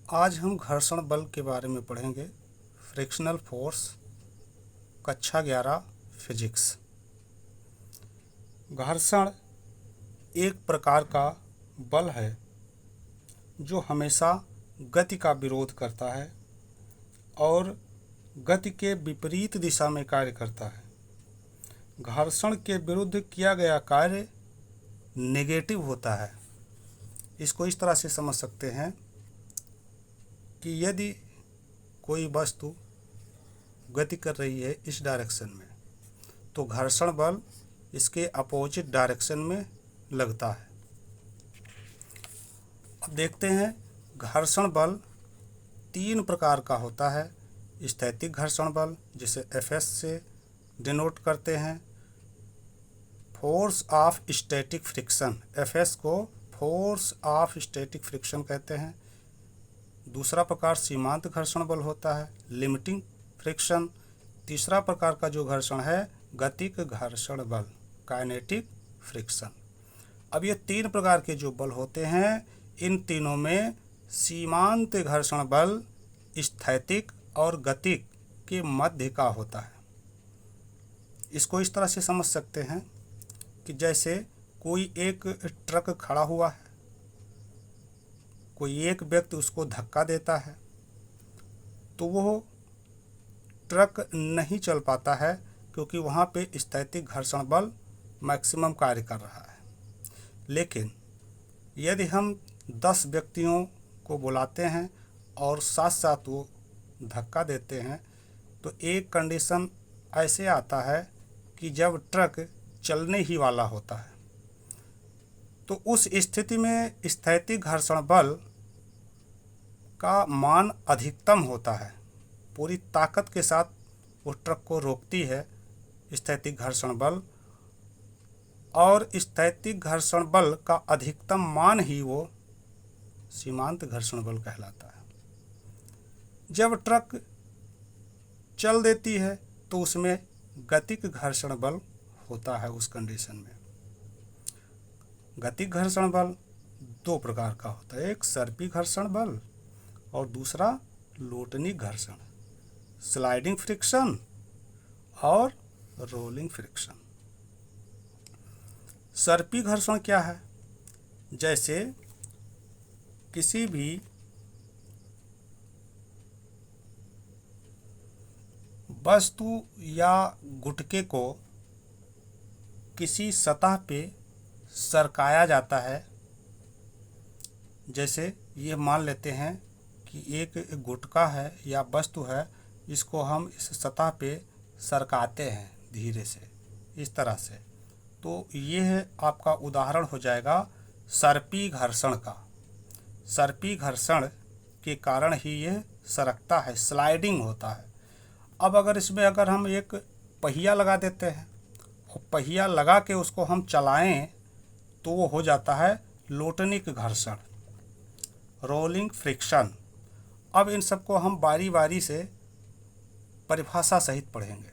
आज हम घर्षण बल के बारे में पढ़ेंगे। फ्रिक्शनल फोर्स, कक्षा 11 फिजिक्स। घर्षण एक प्रकार का बल है जो हमेशा गति का विरोध करता है और गति के विपरीत दिशा में कार्य करता है। घर्षण के विरुद्ध किया गया कार्य नेगेटिव होता है। इसको इस तरह से समझ सकते हैं कि यदि कोई वस्तु गति कर रही है इस डायरेक्शन में, तो घर्षण बल इसके अपोजिट डायरेक्शन में लगता है। अब देखते हैं, घर्षण बल 3 प्रकार का होता है। स्थैतिक घर्षण बल, जिसे Fs से डिनोट करते हैं। Force of static friction, Fs को फोर्स ऑफ स्टैटिक फ्रिक्शन कहते हैं। दूसरा प्रकार सीमांत घर्षण बल होता है, लिमिटिंग फ्रिक्शन। तीसरा प्रकार का जो घर्षण है, गतिक घर्षण बल, काइनेटिक फ्रिक्शन। अब ये 3 प्रकार के जो बल होते हैं, इन तीनों में सीमांत घर्षण बल स्थैतिक और गतिक के मध्य का होता है। इसको इस तरह से समझ सकते हैं कि जैसे कोई एक ट्रक खड़ा हुआ है, कोई एक व्यक्ति उसको धक्का देता है तो वो ट्रक नहीं चल पाता है, क्योंकि वहाँ पे स्थैतिक घर्षण बल मैक्सिमम कार्य कर रहा है। लेकिन यदि हम 10 व्यक्तियों को बुलाते हैं और साथ साथ वो धक्का देते हैं, तो एक कंडीशन ऐसे आता है कि जब ट्रक चलने ही वाला होता है, तो उस स्थिति में स्थैतिक घर्षण बल का मान अधिकतम होता है। पूरी ताकत के साथ वो ट्रक को रोकती है स्थैतिक घर्षण बल, और स्थैतिक घर्षण बल का अधिकतम मान ही वो सीमांत घर्षण बल कहलाता है। जब ट्रक चल देती है तो उसमें गतिक घर्षण बल होता है। उस कंडीशन में गतिक घर्षण बल 2 प्रकार का होता है, एक सर्पी घर्षण बल और दूसरा लोटनिक घर्षण, स्लाइडिंग फ्रिक्शन और रोलिंग फ्रिक्शन। सर्पी घर्षण क्या है? जैसे किसी भी वस्तु या गुटके को किसी सतह पे सरकाया जाता है। जैसे ये मान लेते हैं कि एक गुटका है या वस्तु है, इसको हम इस सतह पे सरकाते हैं धीरे से, इस तरह से। तो ये है आपका उदाहरण हो जाएगा सर्पी घर्षण का। सर्पी घर्षण के कारण ही ये सरकता है, स्लाइडिंग होता है। अब अगर हम एक पहिया लगा देते हैं और पहिया लगा के उसको हम चलाएं, तो वो हो जाता है लोटनिक घर्षण, रोलिंग फ्रिक्शन। अब इन सबको हम बारी बारी से परिभाषा सहित पढ़ेंगे।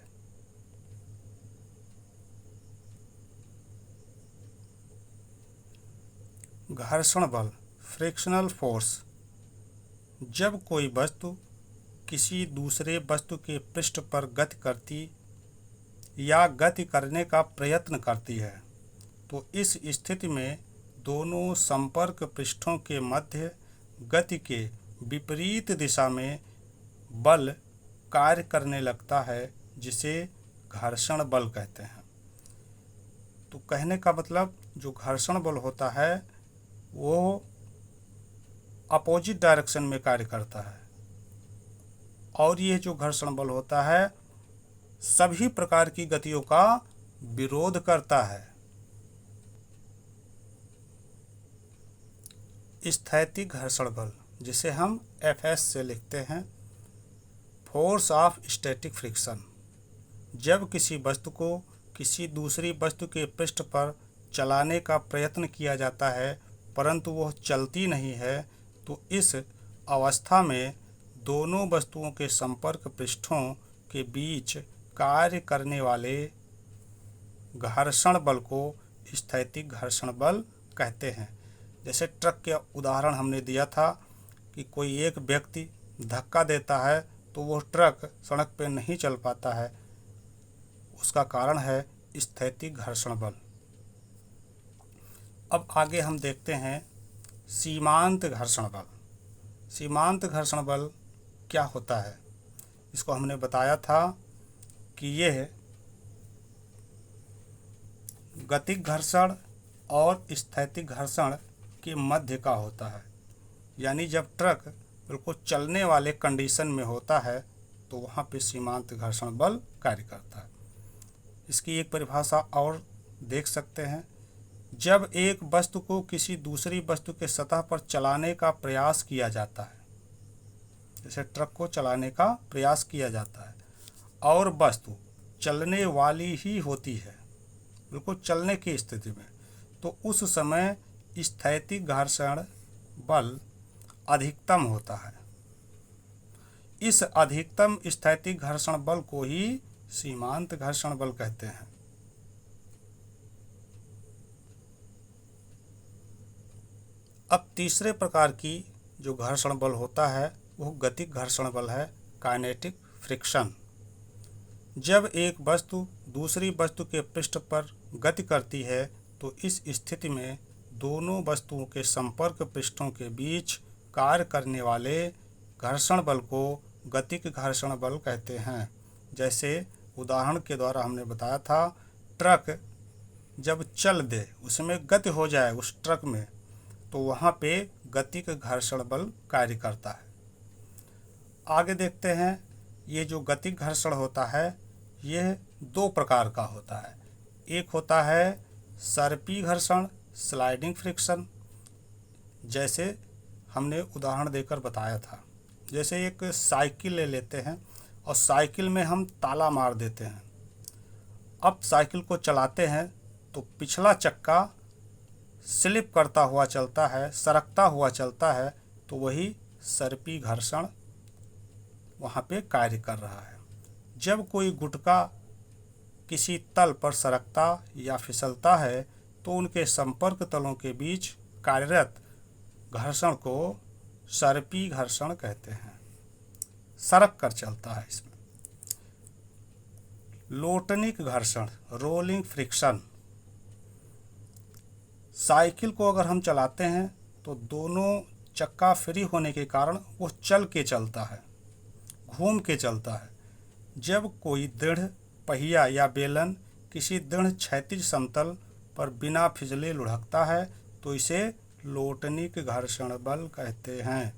घर्षण बल, फ्रिक्शनल फोर्स, जब कोई वस्तु किसी दूसरे वस्तु के पृष्ठ पर गति करती या गति करने का प्रयत्न करती है, तो इस स्थिति में दोनों संपर्क पृष्ठों के मध्य गति के विपरीत दिशा में बल कार्य करने लगता है, जिसे घर्षण बल कहते हैं। तो कहने का मतलब, जो घर्षण बल होता है वो अपोजिट डायरेक्शन में कार्य करता है, और ये जो घर्षण बल होता है सभी प्रकार की गतियों का विरोध करता है। स्थैतिक घर्षण बल, जिसे हम Fs से लिखते हैं, फोर्स ऑफ स्टैटिक फ्रिक्शन। जब किसी वस्तु को किसी दूसरी वस्तु के पृष्ठ पर चलाने का प्रयत्न किया जाता है परंतु वह चलती नहीं है, तो इस अवस्था में दोनों वस्तुओं के संपर्क पृष्ठों के बीच कार्य करने वाले घर्षण बल को स्थैतिक घर्षण बल कहते हैं। जैसे ट्रक के उदाहरण हमने दिया था कि कोई एक व्यक्ति धक्का देता है तो वो ट्रक सड़क पे नहीं चल पाता है, उसका कारण है स्थैतिक घर्षण बल। अब आगे हम देखते हैं सीमांत घर्षण बल। सीमांत घर्षण बल क्या होता है? इसको हमने बताया था कि यह गतिक घर्षण और स्थैतिक घर्षण के मध्य का होता है। यानी जब ट्रक बिल्कुल चलने वाले कंडीशन में होता है तो वहाँ पे सीमांत घर्षण बल कार्य करता है। इसकी एक परिभाषा और देख सकते हैं, जब एक वस्तु को किसी दूसरी वस्तु के सतह पर चलाने का प्रयास किया जाता है, जैसे ट्रक को चलाने का प्रयास किया जाता है और वस्तु चलने वाली ही होती है, बिल्कुल चलने की स्थिति में, तो उस समय स्थैतिक घर्षण बल अधिकतम होता है। इस अधिकतम स्थैतिक घर्षण बल को ही सीमांत घर्षण बल कहते हैं। अब तीसरे प्रकार की जो घर्षण बल होता है वो गतिक घर्षण बल है, काइनेटिक फ्रिक्शन। जब एक वस्तु दूसरी वस्तु के पृष्ठ पर गति करती है तो इस स्थिति में दोनों वस्तुओं के संपर्क पृष्ठों के बीच कार्य करने वाले घर्षण बल को गतिक घर्षण बल कहते हैं। जैसे उदाहरण के द्वारा हमने बताया था, ट्रक जब चल दे, उसमें गति हो जाए उस ट्रक में, तो वहाँ पे गतिक घर्षण बल कार्य करता है। आगे देखते हैं, ये जो गतिक घर्षण होता है यह दो प्रकार का होता है। एक होता है सर्पी घर्षण, स्लाइडिंग फ्रिक्शन, जैसे हमने उदाहरण देकर बताया था। जैसे एक साइकिल ले लेते हैं और साइकिल में हम ताला मार देते हैं। अब साइकिल को चलाते हैं तो पिछला चक्का स्लिप करता हुआ चलता है, सरकता हुआ चलता है, तो वही सर्पी घर्षण वहाँ पे कार्य कर रहा है। जब कोई गुटका किसी तल पर सरकता या फिसलता है तो उनके संपर्क तलों के बीच कार्यरत घर्षण को सर्पी घर्षण कहते हैं, सरक कर चलता है। इसमें लोटनिक घर्षण, रोलिंग फ्रिक्शन, साइकिल को अगर हम चलाते हैं तो दोनों चक्का फ्री होने के कारण वो चल के चलता है, घूम के चलता है। जब कोई दृढ़ पहिया या बेलन किसी दृढ़ क्षैतिज समतल पर बिना फिसले लुढ़कता है तो इसे लोटनिक घर्षण बल कहते हैं।